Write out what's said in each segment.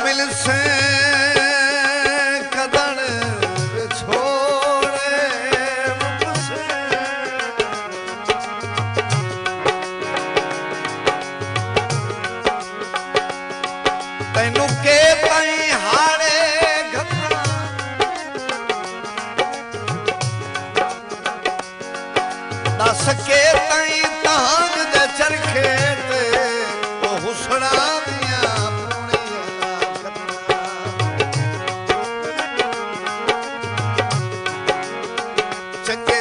मिल से कदन छोड़े मुझसे तैनू के तई हारे घता दस के तई तांग दे चरखे ते ओ हुसड़ा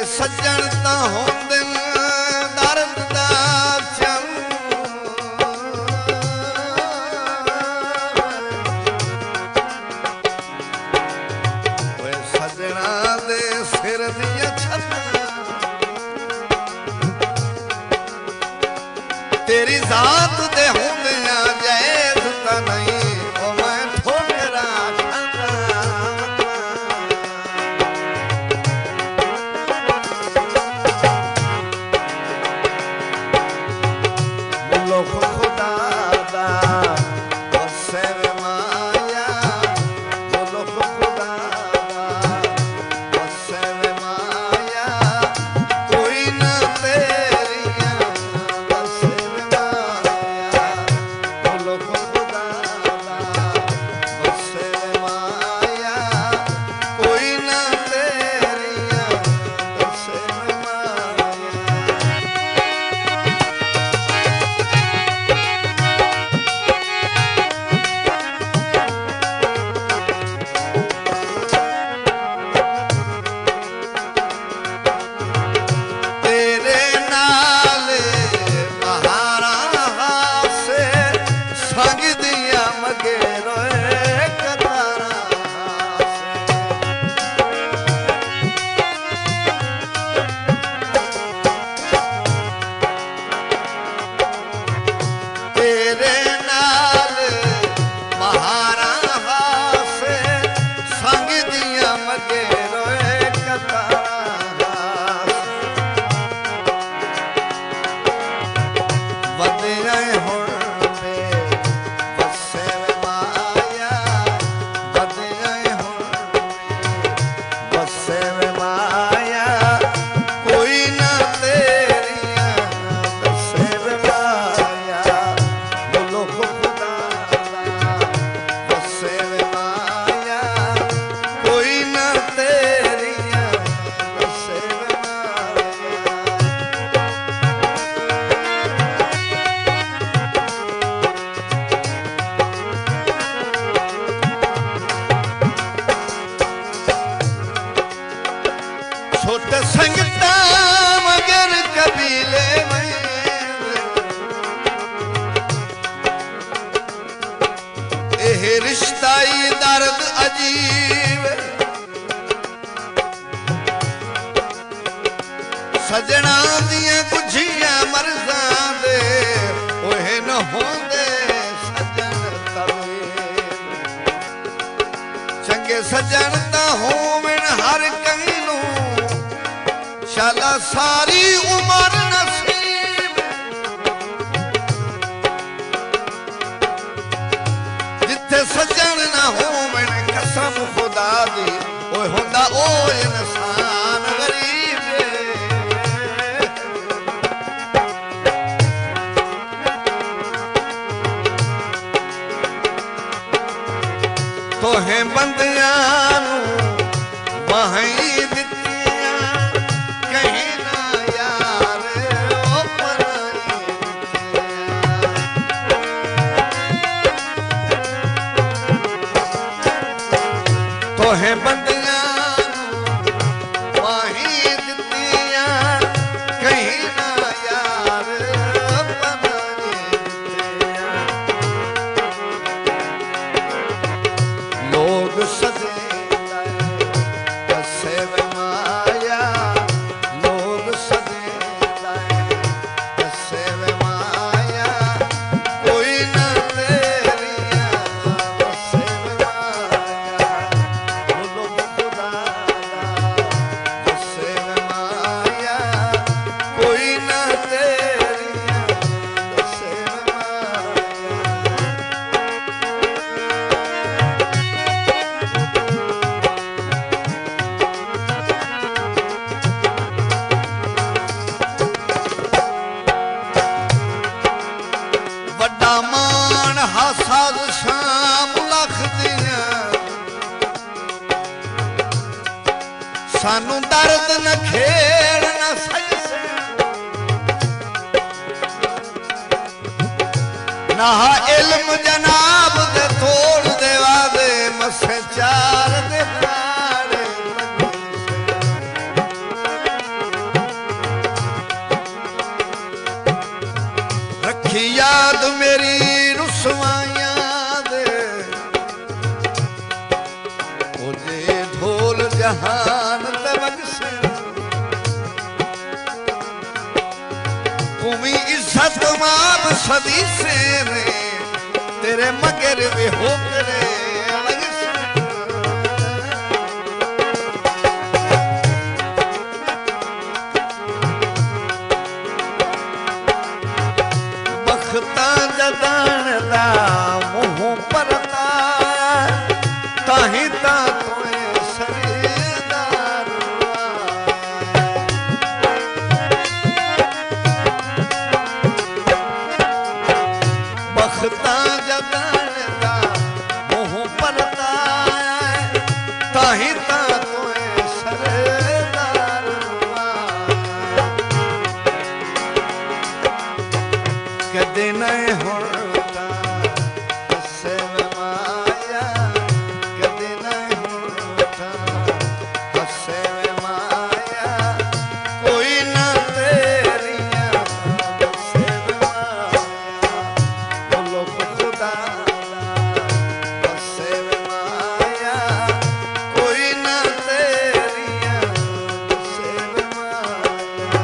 सज्जन ता होंदे दर्द दा चम वे सजना दे सिर दी छत तेरी जात दे होंदे जैद ता नहीं ओ मैं ठोकरा खुदा दा बसे माया बोलो खुदा दा बसे माया कोई ना तेरिया बसे माया बोलो खुदा दा बसे माया कोई ना तेरिया बसे छोटे संगता मगर कबीले में एह रिश्ताई दर्द अजीब सजना दियां गुझियां मर्जां दे ओहे न होंदे सजन तवील चंगे सजन ता होवन हर कहीं शाला सारी उम्र नसीब जिथे सजन ना होवन कसम खुदा दी ओए होंदा ओ इंसान गरीब तोहे बंदियां नू वहीं तोहे बंदियां वाही दित्तियां कहीं ना यार लोग सजे बसे माया लोग सजे बसे माया कोई ना तेरिया बसे माया सानू दर्द न खेड़ न सजसे ना इल्म जनाब दे तोड़ देवा दे मसे चार दे नारे रखी याद मेरी रुसवाइयां दे ओजे ढोल जहान ते बगसे भूमि इज्जत माप सदी से ने तेरे मगर वे हो करे बखता जदान दा मुँह परता ताही ता तोए सरीदार बखता जदान दा मुँह परता ताही ता तोए सरीदार कदे नहीं होता हसे में माया कदे नहीं होता हसे में माया कोई ना तेरिया हसे में माया बोलो खुदा हसे में माया कोई ना तेरिया हसे में माया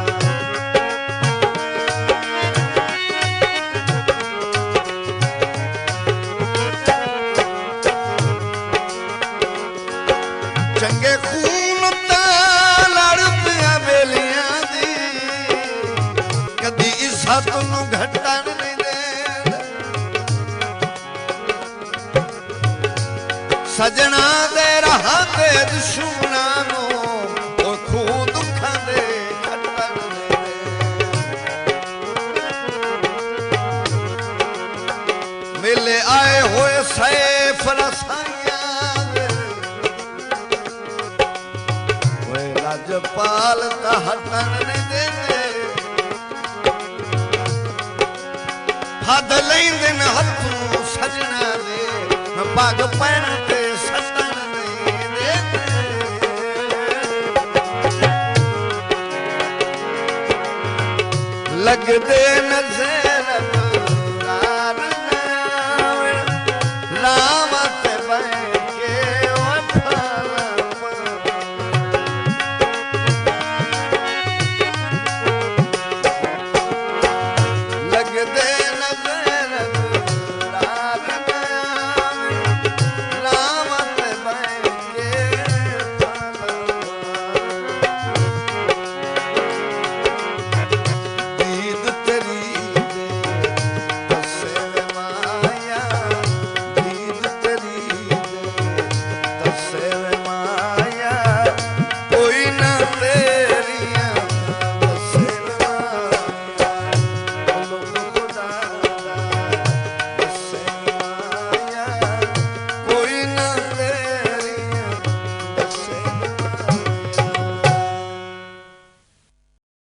चंगे खून ता लड़ पिया बेलियां दी कदी इज्जत नू घटन नहीं दे सजना दे राह ते दुश्मना नू ओ खून दुखां दे घटन नहीं दे मेले आए होए सैफ रसाइयां दे राजपाल का हटन नहीं देते हद लेंदे न हथों सजना दे न पग पैन ते सटन नहीं देते लगदे न